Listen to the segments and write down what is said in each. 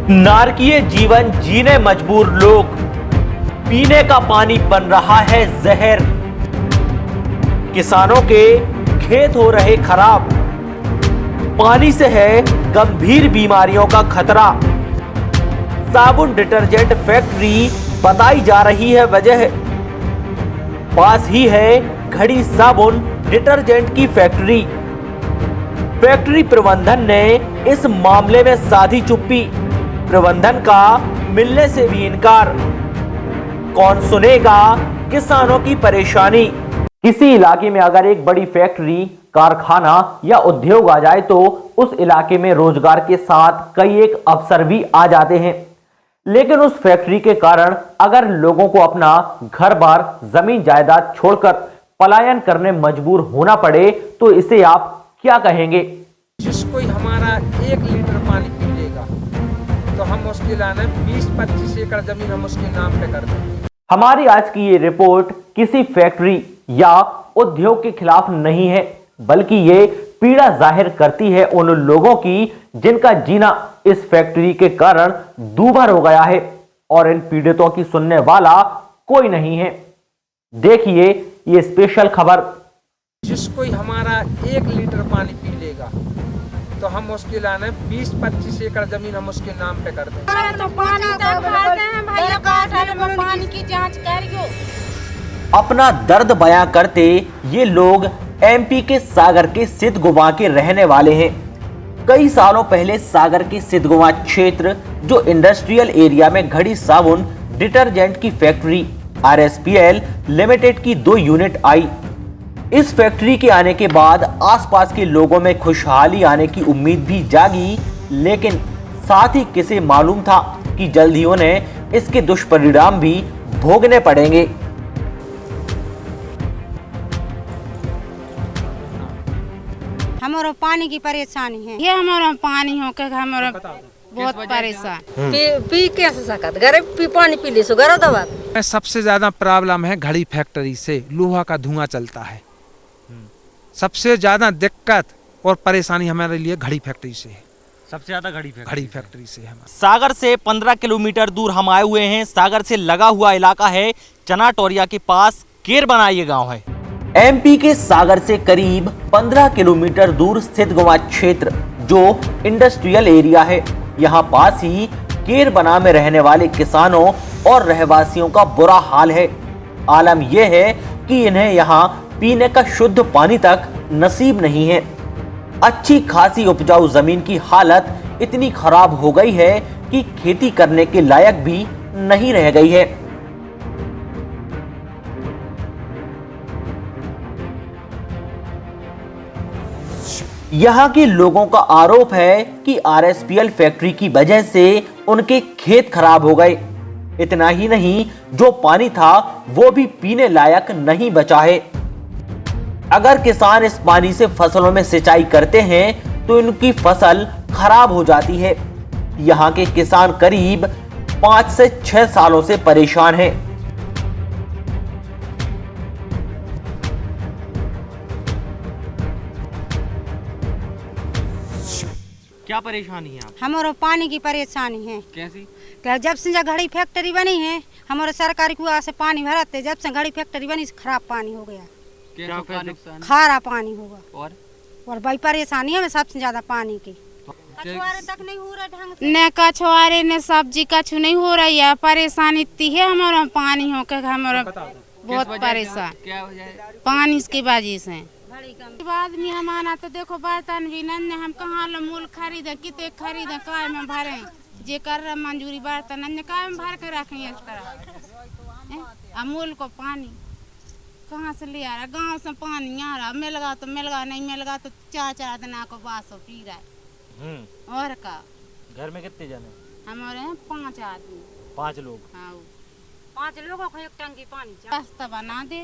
नारकीय जीवन जीने मजबूर लोग, पीने का पानी बन रहा है जहर। किसानों के खेत हो रहे खराब, पानी से है गंभीर बीमारियों का खतरा। साबुन डिटर्जेंट फैक्ट्री बताई जा रही है वजह। पास ही है घड़ी साबुन डिटर्जेंट की फैक्ट्री। फैक्ट्री प्रबंधन ने इस मामले में साधी चुप्पी, प्रबंधन का मिलने से भी इनकार। कौन सुनेगा किसानों की परेशानी? किसी इलाके में अगर एक बड़ी फैक्ट्री, कारखाना या उद्योग आ जाए तो उस इलाके में रोजगार के साथ कई एक अवसर भी आ जाते हैं। लेकिन उस फैक्ट्री के कारण अगर लोगों को अपना घर बार, जमीन जायदाद छोड़कर पलायन करने मजबूर होना पड़े तो इसे आप क्या कहेंगे? जिसको हमारा 1 लीटर पानी पी लेगा तो हम उसके लाने 20-25 एकड़ जमीन हम उसके नाम पे कर देंगे। हमारी आज की ये रिपोर्ट किसी फैक्ट्री या उद्योग के खिलाफ नहीं है, बल्कि ये पीड़ा जाहिर करती है उन लोगों की जिनका जीना इस फैक्ट्री के कारण दूभर हो गया है और इन पीड़ितों की सुनने वाला कोई नहीं है। देखिए ये स्पेशल खबर। जिसको हमारा 1 लीटर पानी पी लेगा तो हम उसके लाने 20-25 एकड़ जमीन हम उसके नाम पे कर देंगे। तो पानी तक भरते हैं भैया, पानी की जांच करियो। अपना दर्द बयां करते ये लोग एमपी के सागर के सिद्धगोवा के रहने वाले हैं। कई सालों पहले सागर के सिद्धगोवा क्षेत्र जो इंडस्ट्रियल एरिया में घड़ी साबुन डिटर्जेंट की फैक्ट्री आरएसपीएल लिमिटेड की 2 यूनिट आई। इस फैक्ट्री के आने के बाद आसपास के लोगों में खुशहाली आने की उम्मीद भी जागी, लेकिन साथ ही किसे मालूम था कि जल्द ही उन्हें इसके दुष्परिणाम भी भोगने पड़ेंगे। हमारा पानी की परेशानी है, ये हमारा पानी हो के हमारा बहुत परेशान। पी कैसे सकत गरीब पानी पी ली सो गरो दवा। सबसे ज्यादा प्रॉब्लम है घड़ी फैक्ट्री से, लोहा का धुआं चलता है। सबसे ज्यादा दिक्कत और परेशानी हमारे लिए घड़ी फैक्ट्री से है। सबसे ज्यादा घड़ी फैक्ट्री से है। सागर से 15 किलोमीटर दूर हम आए हुए हैं। सागर से लगा हुआ इलाका है चनाटोरिया के पास केरबना ये गांव है। एमपी के सागर से करीब 15 किलोमीटर दूर सिद्धगोवा क्षेत्र जो इंडस्ट्रियल एरिया है, यहाँ पास ही केरबना में रहने वाले किसानों और रहवासियों का बुरा हाल है। आलम यह है कि इन्हें यहाँ पीने का शुद्ध पानी तक नसीब नहीं है। अच्छी खासी उपजाऊ जमीन की हालत इतनी खराब हो गई है कि खेती करने के लायक भी नहीं रह गई है। यहाँ के लोगों का आरोप है कि आरएसपीएल फैक्ट्री की वजह से उनके खेत खराब हो गए। इतना ही नहीं, जो पानी था वो भी पीने लायक नहीं बचा है। अगर किसान इस पानी से फसलों में सिंचाई करते हैं तो इनकी फसल खराब हो जाती है। यहाँ के किसान करीब 5 से 6 सालों से परेशान हैं। क्या परेशानी है आप? हमारा पानी की परेशानी है। कैसी? जब से घड़ी फैक्ट्री बनी है, हमारे सरकारी कुआं से पानी भराते, जब से घड़ी फैक्ट्री बनी खराब पानी हो गया। क्या नुकसान? खारा पानी होगा और भाई परेशानी है सबसे ज्यादा पानी की। कछुआरे तक नहीं हो रहा ढंग से, न कछुआरे न सब्जी कछु नहीं हो रही है। परेशानी इतनी है हमारा पानी हो के, हमारा बहुत परेशान क्या वजह है? पानी की वजह से। आदमी हमारा तो देखो बर्तन भी नन्हे, हम कहाँ मूल खरीदे, कितने खरीदे, काय में भरे जे कर रहा मंजूरी बर्तन नन्हे काय में भर के रखें इस तरह। अमूल को पानी कहाँ से ले आ रहा? गांव से पानी आ रहा, मिल गया तो मिल गया, नहीं मिल गया तो 4-4 दिन को बासो पी रहा है। और का घर में कितने जने? हमारे हैं 5 आदमी। 5 लोग? हाँ, 5 लोगों को 1 टंकी पानी चाहिए। रास्ता बना दे।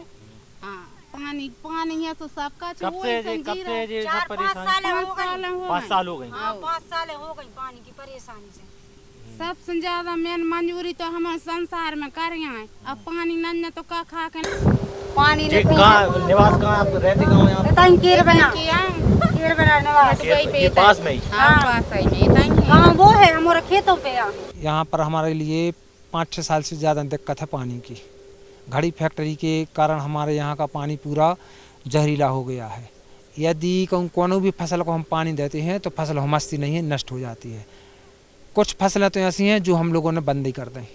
हाँ, पानी है तो सबका कब से ये सब परेशानी? 4-5 साल हो गए। 5 साल हो गए। हाँ, 5 साल हो गई पानी की परेशानी से। सबसे ज्यादा मेन मंजूरी तो हमारे संसार में कर है। अब पानी नन्हे तो का खा के पानी जी कहाँ निवास, कहाँ आप रहते, कहाँ हैं आप? केरबना निवास। ये पास में ही? हाँ, वो है हमारे खेतों पे आ यहाँ पर हमारे लिए 5-6 साल से ज़्यादा दिक्कत है पानी की। घड़ी फैक्ट्री के कारण हमारे यहाँ का पानी पूरा जहरीला हो गया है। यदि कोनो भी फसल को हम पानी देते हैं तो फसल हमसती नहीं है, नष्ट हो जाती है। कुछ फसलें तो ऐसी हैं जो हम लोगों ने बंद ही कर दें,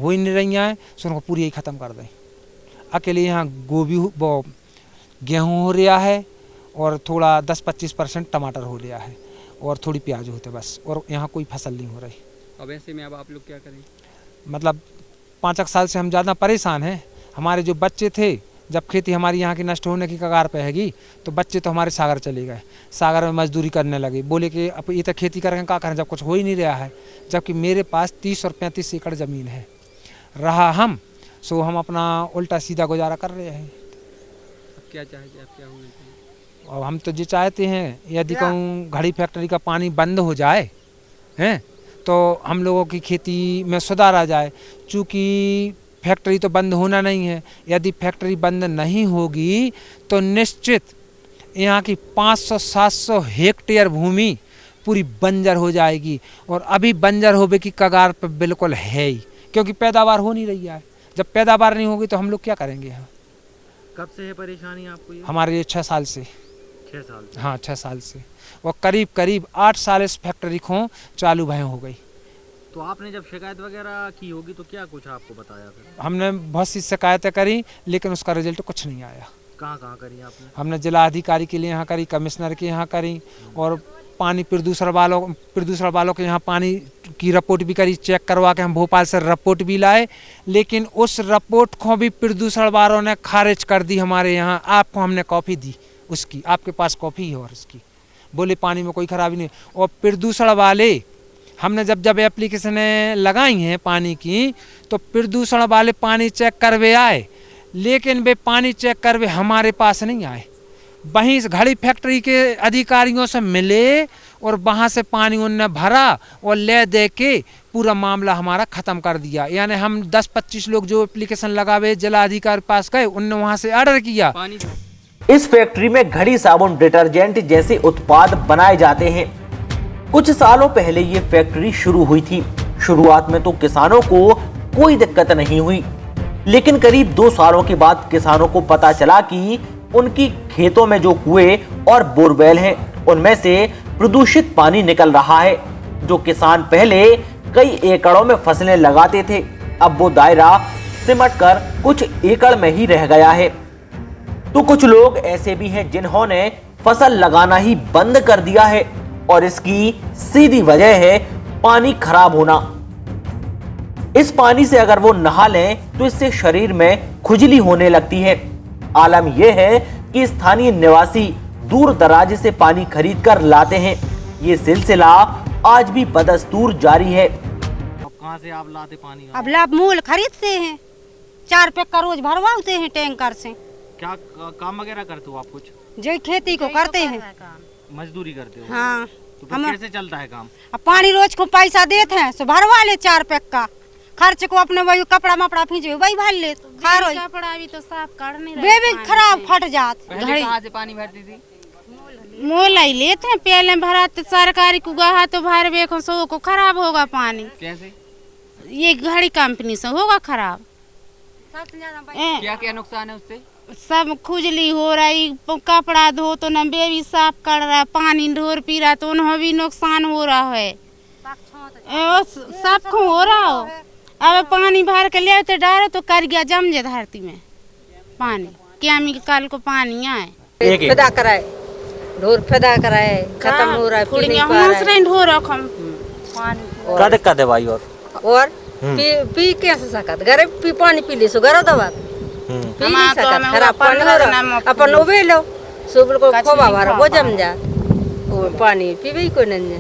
हो ही नहीं रही हैं, सो उनको पूरी ही ख़त्म कर दें। अकेले यहाँ गोभी गेहूँ हो रहा है और थोड़ा 10-25% टमाटर हो रहा है और थोड़ी प्याज होते बस, और यहाँ कोई फसल नहीं हो रही। अब ऐसे में अब आप लोग क्या करें? मतलब 5 साल से हम ज़्यादा परेशान हैं। हमारे जो बच्चे थे, जब खेती हमारी यहाँ की नष्ट होने की कगार पे हैगी तो बच्चे तो हमारे सागर चले गए, सागर में मजदूरी करने लगे। बोले कि अब ये तो खेती करेंगे क्या करें जब कुछ हो ही नहीं रहा है। जबकि मेरे पास 30 और 35 एकड़ ज़मीन है, रहा हम सो हम अपना उल्टा सीधा गुजारा कर रहे हैं। अब क्या चाहते आप, क्या होना चाहिए? और हम तो ये चाहते हैं यदि कहूँ घड़ी फैक्ट्री का पानी बंद हो जाए हैं तो हम लोगों की खेती में सुधार आ जाए। चूँकि फैक्ट्री तो बंद होना नहीं है, यदि फैक्ट्री बंद नहीं होगी तो निश्चित यहाँ की 500-700 हेक्टेयर भूमि पूरी बंजर हो जाएगी, और अभी बंजर होने की कगार पर बिल्कुल है ही, क्योंकि पैदावार हो नहीं रही है। जब पैदावार नहीं होगी तो हम लोग क्या करेंगे यहाँ? कब से है परेशानी आपको ये? हमारे ये 6 साल से। 6 साल से? हाँ 6 साल से, और करीब 8 साल इस फैक्ट्री को चालू भय हो गई। तो आपने जब शिकायत वगैरह की होगी तो क्या कुछ आपको बताया फिर? हमने बहुत सी शिकायतें करी लेकिन उसका रिजल्ट कुछ नहीं आया। कहाँ करी आपने? हमने जिला अधिकारी के लिए यहाँ करी, कमिश्नर के यहाँ करी, और पानी प्रदूषण वालों के यहाँ पानी की रिपोर्ट भी करी। चेक करवा के हम भोपाल से रिपोर्ट भी लाए, लेकिन उस रिपोर्ट को भी प्रदूषण वालों ने खारिज कर दी। हमारे यहाँ आपको हमने कॉपी दी उसकी, आपके पास कॉपी है और उसकी, बोले पानी में कोई खराबी नहीं। और प्रदूषण वाले हमने जब एप्लीकेशन लगाई हैं पानी की, तो प्रदूषण वाले पानी चेक करवे आए, लेकिन वे पानी चेक करवे हमारे पास नहीं आए। वहीं इस घड़ी फैक्ट्री के अधिकारियों से मिले और वहाँ से पानी उनने भरा और ले दे के पूरा मामला हमारा ख़त्म कर दिया। यानी हम 10-25 लोग जो एप्लीकेशन लगावे जिला अधिकारी पास गए, उनने वहाँ से ऑर्डर किया। पानी इस फैक्ट्री में घड़ी साबुन डिटर्जेंट जैसे उत्पाद बनाए जाते हैं। कुछ सालों पहले ये फैक्ट्री शुरू हुई थी। शुरुआत में तो किसानों को कोई दिक्कत नहीं हुई, लेकिन करीब 2 सालों के बाद किसानों को पता चला कि उनकी खेतों में जो कुएं और बोरवेल हैं, उनमें से प्रदूषित पानी निकल रहा है। जो किसान पहले कई एकड़ों में फसलें लगाते थे, अब वो दायरा सिमटकर कुछ एकड़ में ही रह गया है। तो कुछ लोग ऐसे भी हैं जिन्होंने फसल लगाना ही बंद कर दिया है, और इसकी सीधी वजह है पानी खराब होना। इस पानी से अगर वो नहा लें तो इससे शरीर में खुजली होने लगती है। आलम यह है कि स्थानीय निवासी दूर दराज से पानी खरीद कर लाते हैं। ये सिलसिला आज भी बदस्तूर जारी है। अब कहाँ से आप लाते पानी? अब लाभ मूल खरीदते हैं, 4 पैक का रोज भरवाते हैं टैंकर से। क्या काम वगैरह करते हो आप? कुछ जो खेती को करते हैं, मजदूरी करते हो? हाँ। तो फिर कैसे चलता है काम? अब पानी रोज को पैसा देते हैं, सो भरवा ले 4 पैक का, खर्च को अपने वही कपड़ा मपड़ा फींचे वही भर ले। कपड़ा भी तो साफ कर नहीं वे भी खराब फट जात। पहले कहाँ से पानी भरती थी? मोल ही लेते हैं, पहले भरा तो सरकारी को गहा तो भर बेखो सो को खराब होगा पानी। कैसे? ये घड़ी कंपनी से होगा खराब। क्या क्या नुकसान है उससे? सब खुजली हो रही, कपड़ा धो तो न बेबी साफ कर रहा, पानी ढोर पी रहा तो उन्हें भी नुकसान हो रहा है। सबको हो रहा हो। अब पानी भर के ले तो डालो तो कर गया जम जे धरती में पानी, केमिकल को पानी आए फिदा कराए, ढोर फिदा कराए, खत्म हो रहा है, पी नहीं पा रहा है। ढोर रखम पानी क्या दिक्कत है भाई? और पी कैसे सकत? घरे पी पानी पी ली सो घर दवा पी नहीं सकत, खराब पानी हो रहा। अपन उबे लो सुबह को खोबा भरा वो जम जा, वो पानी पीबे को नहीं।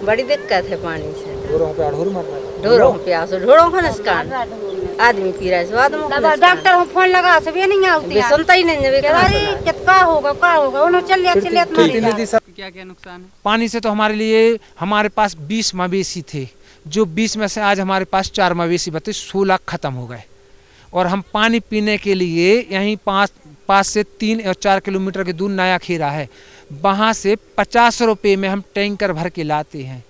बड़ी दिक्कत है पानी से। ढोरों प्यास, ढोरों का नुकसान, आदमी पी रहा है, स्वाद में डॉक्टर को फोन लगा सब नहीं आती, सुनता ही नहीं है। क्या होगा उन्हें चल क्या क्या नुकसान है? पानी से तो हमारे लिए, हमारे पास 20 मवेशी थे, जो 20 में से आज हमारे पास 4 मवेशी बचे, 16 खत्म हो गए। और हम पानी पीने के लिए यहीं 5 से 3 और 4 किलोमीटर के दूर नया खेरा है, वहाँ से 50 रुपये में हम टैंकर भर के लाते हैं।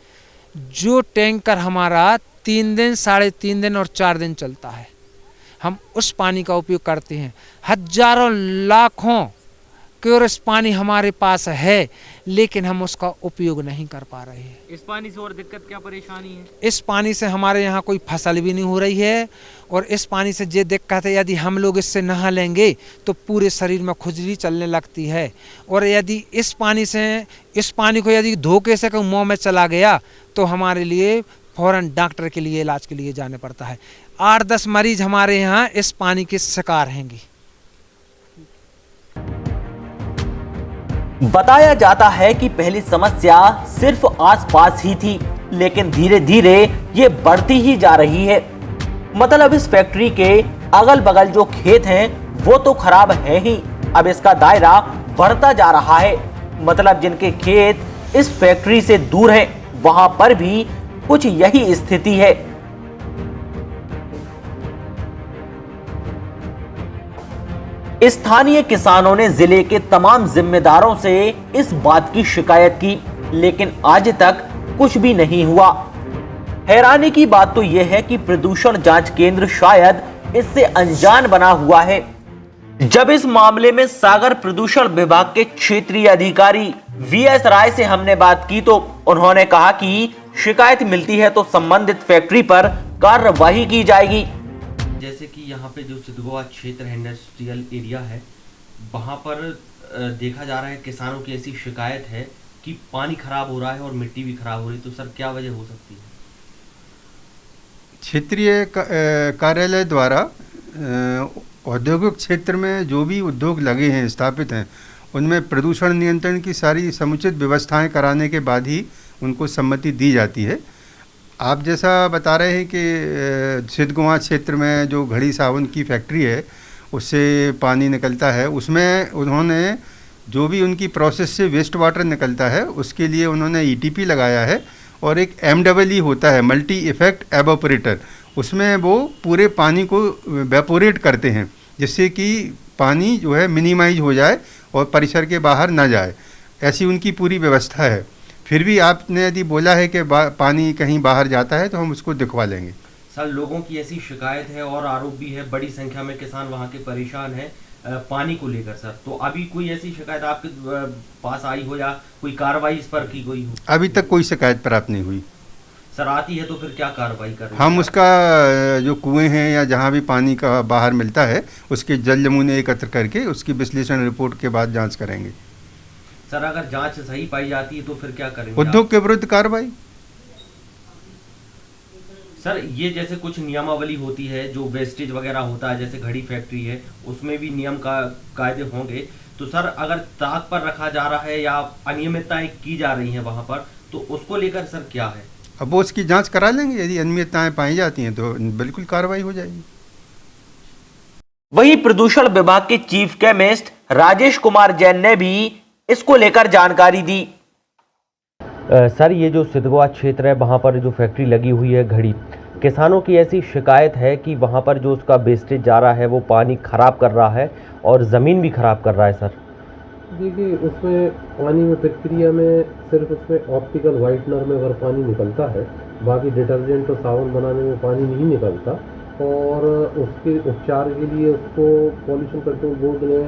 जो टैंकर हमारा 3 दिन, 3.5 दिन और 4 दिन चलता है, हम उस पानी का उपयोग करते हैं। हजारों लाखों क्यूरेस पानी हमारे पास है, लेकिन हम उसका उपयोग नहीं कर पा रहे हैं। इस पानी से और दिक्कत क्या परेशानी है? इस पानी से हमारे यहाँ कोई फसल भी नहीं हो रही है, और इस पानी से ये दिक्कत है, यदि हम लोग इससे नहा लेंगे तो पूरे शरीर में खुजली चलने लगती है, और यदि इस पानी को यदि धोखे से कोई मुँह में चला गया तो हमारे लिए फौरन डॉक्टर के लिए इलाज के लिए जाने पड़ता है। 8-10 मरीज हमारे यहाँ इस पानी के शिकार हैंगे। बताया जाता है कि पहली समस्या सिर्फ आसपास ही थी, लेकिन धीरे धीरे ये बढ़ती ही जा रही है। मतलब इस फैक्ट्री के अगल बगल जो खेत हैं वो तो खराब है ही, अब इसका दायरा बढ़ता जा रहा है। मतलब जिनके खेत इस फैक्ट्री से दूर हैं, वहां पर भी कुछ यही स्थिति है। स्थानीय किसानों ने जिले के तमाम जिम्मेदारों से इस बात की शिकायत की, लेकिन आज तक कुछ भी नहीं हुआ। हैरानी की बात तो यह है कि प्रदूषण जांच केंद्र शायद इससे अनजान बना हुआ है। जब इस मामले में सागर प्रदूषण विभाग के क्षेत्रीय अधिकारी वीएस राय से हमने बात की तो उन्होंने कहा कि शिकायत मिलती है तो संबंधित फैक्ट्री पर कार्रवाई की जाएगी। जैसे कि यहाँ पे जो सिद्धगोवा क्षेत्र है, इंडस्ट्रियल एरिया है, वहाँ पर देखा जा रहा है किसानों की ऐसी शिकायत है कि पानी खराब हो रहा है और मिट्टी भी खराब हो रही है, तो सर क्या वजह हो सकती है? क्षेत्रीय कार्यालय द्वारा औद्योगिक क्षेत्र में जो भी उद्योग लगे हैं, स्थापित हैं, उनमें प्रदूषण नियंत्रण की सारी समुचित व्यवस्थाएं कराने के बाद ही उनको सम्मति दी जाती है। आप जैसा बता रहे हैं कि सिद्धगोवा क्षेत्र में जो घड़ी साबुन की फैक्ट्री है उससे पानी निकलता है, उसमें उन्होंने जो भी उनकी प्रोसेस से वेस्ट वाटर निकलता है उसके लिए उन्होंने ईटीपी लगाया है, और एक MEE होता है, मल्टी इफेक्ट एवोपरेटर, उसमें वो पूरे पानी को वेपोरेट करते हैं जिससे कि पानी जो है मिनिमाइज हो जाए और परिसर के बाहर ना जाए। ऐसी उनकी पूरी व्यवस्था है। फिर भी आपने यदि बोला है कि पानी कहीं बाहर जाता है तो हम उसको दिखवा लेंगे। सर लोगों की ऐसी शिकायत है और आरोप भी है, बड़ी संख्या में किसान वहाँ के परेशान हैं पानी को लेकर। सर तो अभी कोई ऐसी शिकायत आपके पास आई हो या कोई कार्रवाई इस पर की गई हो? अभी तक कोई शिकायत प्राप्त नहीं हुई। सर आती है तो फिर क्या कार्रवाई करें? हम उसका जो कुएं हैं या जहाँ भी पानी का बाहर मिलता है उसके जल नमूने एकत्र करके उसकी विश्लेषण रिपोर्ट के बाद जांच करेंगे। सर अगर जांच सही पाई जाती है तो फिर क्या करेंगे? उद्योग के विरुद्ध कार्रवाई। सर ये जैसे कुछ नियमावली होती है, जो वेस्टेज वगैरह होता है, जैसे घड़ी फैक्ट्री है उसमें भी नियम का कायदे होंगे, तो सर अगर ताक पर रखा जा रहा है या अनियमितताएं की जा रही हैं वहां पर, तो उसको लेकर सर क्या है? अब वो उसकी जांच करा लेंगे, यदि अनियमितताएं पाई जाती हैं तो बिल्कुल कार्रवाई हो जाएगी। वहीं प्रदूषण विभाग के चीफ केमिस्ट राजेश कुमार जैन ने भी इसको लेकर जानकारी दी। सर ये जो सिद्धगोवा क्षेत्र है वहाँ पर जो फैक्ट्री लगी हुई है घड़ी, किसानों की ऐसी शिकायत है कि वहाँ पर जो उसका वेस्टेज जा रहा है वो पानी खराब कर रहा है और ज़मीन भी खराब कर रहा है। सर देखिए उसमें पानी में प्रक्रिया में सिर्फ उसमें ऑप्टिकल वाइटनर में अगर पानी निकलता है, बाकी डिटर्जेंट और साबुन बनाने में पानी नहीं निकलता, और उसके उपचार के लिए उसको पॉल्यूशन कंट्रोल बोर्ड ने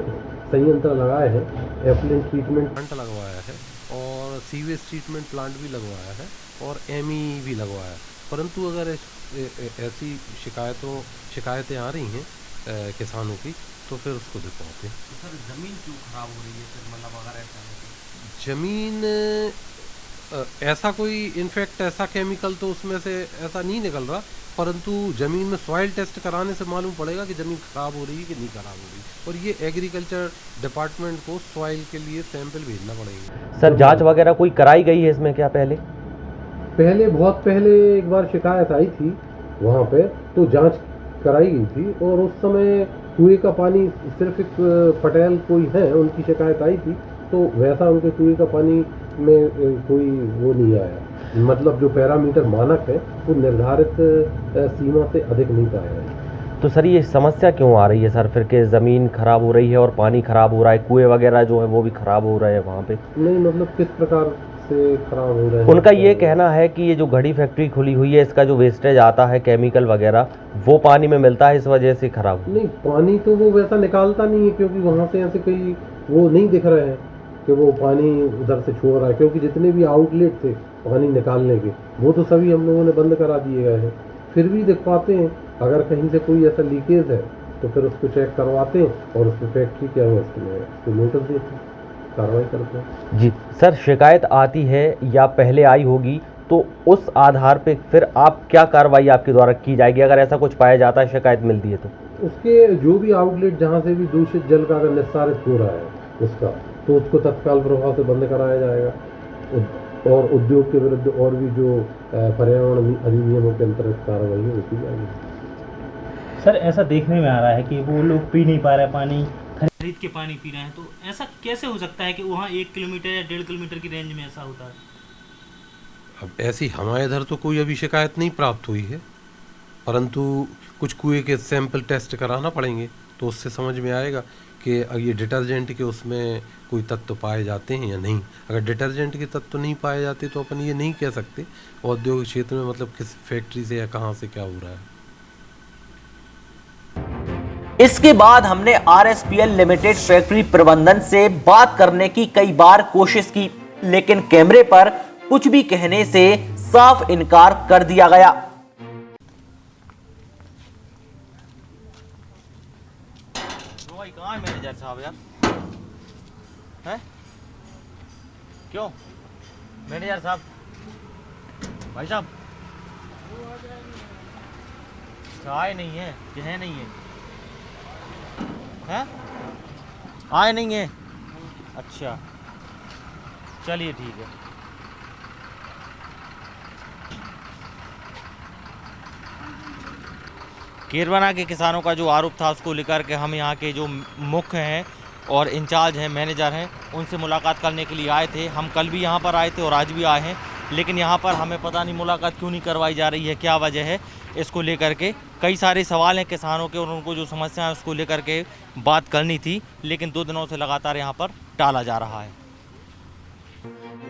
संयंत्र लगाए हैं, एफ्लुएंट ट्रीटमेंट प्लांट लगवाया है और सीवेज ट्रीटमेंट प्लांट भी लगवाया है और ME भी लगवाया है। परंतु अगर ऐसी शिकायतें आ रही हैं किसानों की तो फिर उसको दिखवाते हैं। तो सर ज़मीन क्यों खराब हो रही है सर? मतलब अगर ऐसा है ज़मीन ऐसा कोई इनफैक्ट ऐसा केमिकल तो उसमें से ऐसा नहीं निकल रहा, परंतु ज़मीन में सॉइल टेस्ट कराने से मालूम पड़ेगा कि ज़मीन ख़राब हो रही है कि नहीं ख़राब हो रही, और ये एग्रीकल्चर डिपार्टमेंट को सॉइल के लिए सैंपल भेजना पड़ेगा। सर जांच वगैरह कोई कराई गई है इसमें क्या? बहुत पहले एक बार शिकायत आई थी वहाँ पे, तो जांच कराई गई थी, और उस समय कुएं का पानी सिर्फ एक पटेल कोई है उनकी शिकायत आई थी, तो वैसा उनके कुएं का पानी में कोई वो नहीं आया, मतलब जो पैरामीटर मानक है वो निर्धारित सीमा से अधिक नहीं पाया है। तो सर ये समस्या क्यों आ रही है सर फिर के ज़मीन खराब हो रही है और पानी खराब हो रहा है, कुएं वगैरह जो है वो भी खराब हो रहे हैं वहाँ पे? नहीं मतलब किस प्रकार से खराब हो रहे हैं। उनका ये कहना है कि ये जो घड़ी फैक्ट्री खुली हुई है, इसका जो वेस्टेज आता है केमिकल वगैरह, वो पानी में मिलता है, इस वजह से खराब। नहीं, पानी तो वो वैसा निकालता नहीं है, क्योंकि वहाँ से ऐसे कोई वो नहीं दिख रहे हैं कि वो पानी उधर से छोड़ रहा है, क्योंकि जितने भी आउटलेट थे पानी निकालने के वो तो सभी हम लोगों ने बंद करा दिए गए हैं। फिर भी देख पाते हैं अगर कहीं से कोई ऐसा लीकेज है तो फिर उसको चेक करवाते हैं और उसको फैक्ट्री क्या है उसको नोटिस देते हैं, कार्रवाई करते हैं। जी सर, शिकायत आती है या पहले आई होगी, तो उस आधार पे फिर आप क्या कार्रवाई आपके द्वारा की जाएगी अगर ऐसा कुछ पाया जाता है, शिकायत मिलती है तो? उसके जो भी आउटलेट जहाँ से भी दूषित जल का अगर निस्सारित हो रहा है उसका, तो उसको तत्काल प्रभाव से बंद कराया जाएगा और उद्योग के विरुद्ध और भी जो पर्यावरण अधिनियमों के अंतर्गत कार्रवाई है वो की जाएगी। सर, ऐसा देखने में आ रहा है कि वो लोग पी नहीं पा रहे पानी, खरीद के पानी पी रहे हैं, तो ऐसा कैसे हो सकता है कि वहाँ 1 किलोमीटर या 1.5 किलोमीटर की रेंज में ऐसा होता है? अब ऐसी हमारे इधर तो कोई अभी शिकायत नहीं प्राप्त हुई है, परंतु कुछ कुएं के सैंपल टेस्ट कराना पड़ेंगे तो उससे समझ में आएगा कि ये डिटर्जेंट के उसमें कोई तत्व पाए जाते हैं या नहीं। अगर डिटर्जेंट के तत्व नहीं पाए जाते तो अपन ये नहीं कह सकते औद्योगिक क्षेत्र में मतलब किस फैक्ट्री से या कहाँ से क्या हो रहा है। इसके बाद हमने RSPL लिमिटेड फैक्ट्री प्रबंधन से बात करने की कई बार कोशिश की, लेकिन कैमरे पर कुछ भी कहने से साफ इनकार कर दिया गया। कहाँ है मैनेजर साहब यार? हैं? क्यों मैनेजर साहब? भाई साहब आए नहीं है कि है नहीं है? हैं? आए नहीं है? अच्छा चलिए ठीक है। केरबना के किसानों का जो आरोप था उसको लेकर के हम यहाँ के जो मुख्य हैं और इंचार्ज हैं, मैनेजर हैं, उनसे मुलाकात करने के लिए आए थे। हम कल भी यहाँ पर आए थे और आज भी आए हैं, लेकिन यहाँ पर हमें पता नहीं मुलाकात क्यों नहीं करवाई जा रही है, क्या वजह है। इसको लेकर के कई सारे सवाल हैं किसानों के और उनको जो समस्या है उसको लेकर के बात करनी थी, लेकिन 2 दिनों से लगातार यहाँ पर टाला जा रहा है।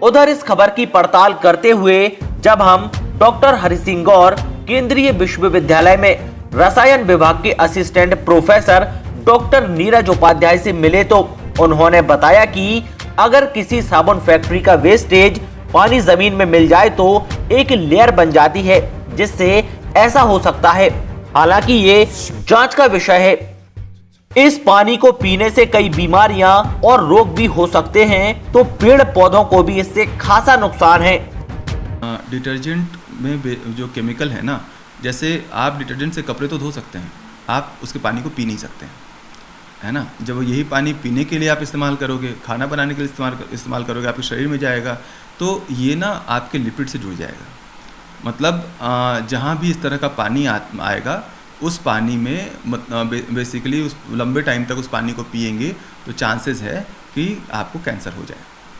उधर इस खबर की पड़ताल करते हुए जब हम डॉक्टर हरि सिंह गौर केंद्रीय विश्वविद्यालय में रसायन विभाग के assistant professor doctor Neeraj Upadhyay से मिले तो उन्होंने बताया कि अगर किसी साबुन फैक्ट्री का वेस्टेज पानी जमीन में मिल जाए तो एक लेयर बन जाती है, जिससे ऐसा हो सकता है। हालांकि ये जांच का विषय है। इस पानी को पीने से कई बीमारियां और रोग भी हो सकते हैं, तो पेड़ पौधों को भी इससे खासा नुकसान है। डिटर्जेंट में जो केमिकल है ना, जैसे आप डिटर्जेंट से कपड़े तो धो सकते हैं, आप उसके पानी को पी नहीं सकते हैं, है ना। जब यही पानी पीने के लिए आप इस्तेमाल करोगे, खाना बनाने के लिए इस्तेमाल करोगे, आपके शरीर में जाएगा तो ये ना आपके लिपिड से जुड़ जाएगा। मतलब जहाँ भी इस तरह का पानी आएगा उस पानी में बेसिकली उस लंबे टाइम तक उस पानी को पिएंगे तो चांसेस है कि आपको कैंसर हो जाए,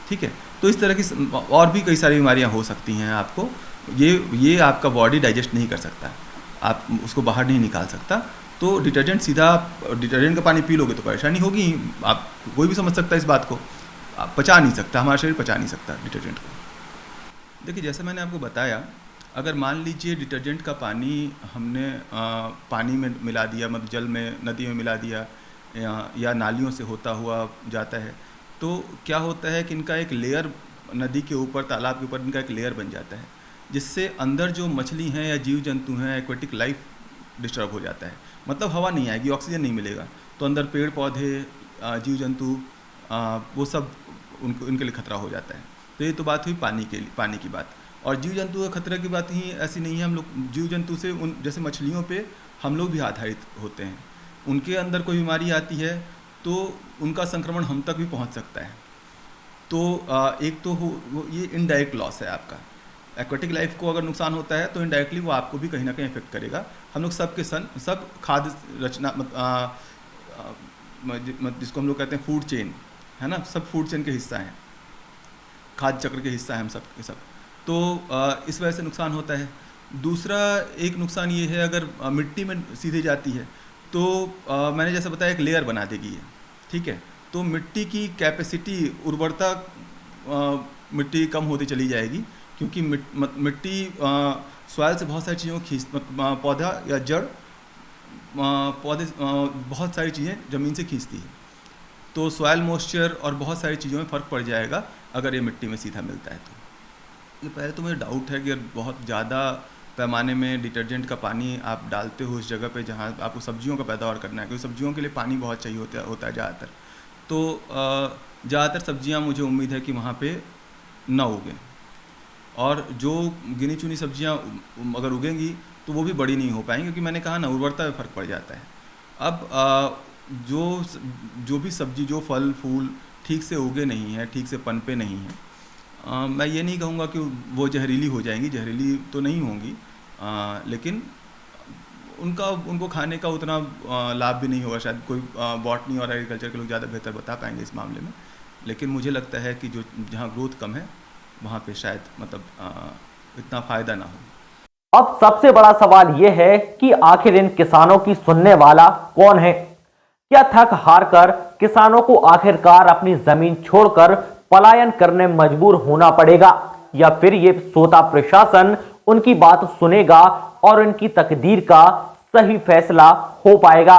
ठीक है। तो इस तरह की और भी कई सारी बीमारियाँ हो सकती हैं आपको। ये आपका बॉडी डाइजेस्ट नहीं कर सकता, आप उसको बाहर नहीं निकाल सकता। तो डिटर्जेंट सीधा डिटर्जेंट का पानी पी लोगे तो परेशानी होगी। आप कोई भी समझ सकता है इस बात को, आप पचा नहीं सकता, हमारा शरीर पचा नहीं सकता डिटर्जेंट को। देखिए जैसे मैंने आपको बताया, अगर मान लीजिए डिटर्जेंट का पानी हमने पानी में मिला दिया, मतलब जल में, नदी में मिला दिया या नालियों से होता हुआ जाता है, तो क्या होता है कि इनका एक लेयर नदी के ऊपर, तालाब के ऊपर इनका एक लेयर बन जाता है, जिससे अंदर जो मछली हैं या जीव जंतु हैं, एक्वेटिक लाइफ डिस्टर्ब हो जाता है। मतलब हवा नहीं आएगी, ऑक्सीजन नहीं मिलेगा, तो अंदर पेड़ पौधे, जीव जंतु, वो सब उनके लिए खतरा हो जाता है। तो ये तो बात हुई पानी की बात। और जीव जंतु का खतरे की बात ही ऐसी नहीं है। हम लोग जीव जंतु से जैसे मछलियों पे हम लोग भी आधारित होते हैं। उनके अंदर कोई बीमारी आती है तो उनका संक्रमण हम तक भी पहुंच सकता है। तो एक तो ये इनडायरेक्ट लॉस है आपका। एक्वेटिक लाइफ को अगर नुकसान होता है तो इनडायरेक्टली वो आपको भी कहीं ना कहीं इफेक्ट करेगा। हम लोग सब खाद्य रचना जिसको हम लोग कहते हैं फूड चेन, है ना, सब फूड चेन के हिस्सा हैं, खाद्य चक्र के हिस्सा हैं हम सब के सब। तो इस वजह से नुकसान होता है। दूसरा एक नुकसान ये है, अगर मिट्टी में सीधे जाती है तो मैंने जैसे बताया एक लेयर बना देगी है, ठीक है। तो मिट्टी की कैपेसिटी, उर्वरता मिट्टी कम होती चली जाएगी, क्योंकि मिट्टी सॉइल से बहुत सारी चीज़ों को खींच, पौधा या जड़ पौधे बहुत सारी चीज़ें ज़मीन से खींचती है, तो सॉइल मॉइस्चर और बहुत सारी चीज़ों में फ़र्क पड़ जाएगा अगर ये मिट्टी में सीधा मिलता है तो। ये पहले तो मुझे डाउट है कि अगर बहुत ज़्यादा पैमाने में डिटर्जेंट का पानी आप डालते हो उस जगह पे जहाँ आपको सब्जियों का पैदावार करना है, क्योंकि सब्जियों के लिए पानी बहुत चाहिए होता है ज़्यादातर, तो ज़्यादातर सब्जियाँ मुझे उम्मीद है कि वहाँ पे ना उगें, और जो गिनी चुनी सब्जियाँ अगर उगेंगी तो वो भी बड़ी नहीं हो पाएंगी, क्योंकि मैंने कहा ना उर्वरता में फ़र्क पड़ जाता है। अब जो भी सब्जी, जो फल फूल ठीक से उगे नहीं है, ठीक से पनपे नहीं हैं, मैं ये नहीं कहूँगा कि वो जहरीली हो जाएंगी, जहरीली तो नहीं होंगी, लेकिन उनको खाने का उतना लाभ भी नहीं होगा। शायद कोई बॉटनी और एग्रीकल्चर के लोग ज़्यादा बेहतर बता पाएंगे इस मामले में, लेकिन मुझे लगता है कि जो जहाँ ग्रोथ कम है वहाँ पे शायद मतलब इतना फ़ायदा ना हो। अब सबसे बड़ा सवाल यह है कि आखिर इन किसानों की सुनने वाला कौन है? क्या थक हार कर किसानों को आखिरकार अपनी जमीन छोड़कर पलायन करने मजबूर होना पड़ेगा, या फिर ये सोता प्रशासन उनकी बात सुनेगा और उनकी तकदीर का सही फैसला हो पाएगा?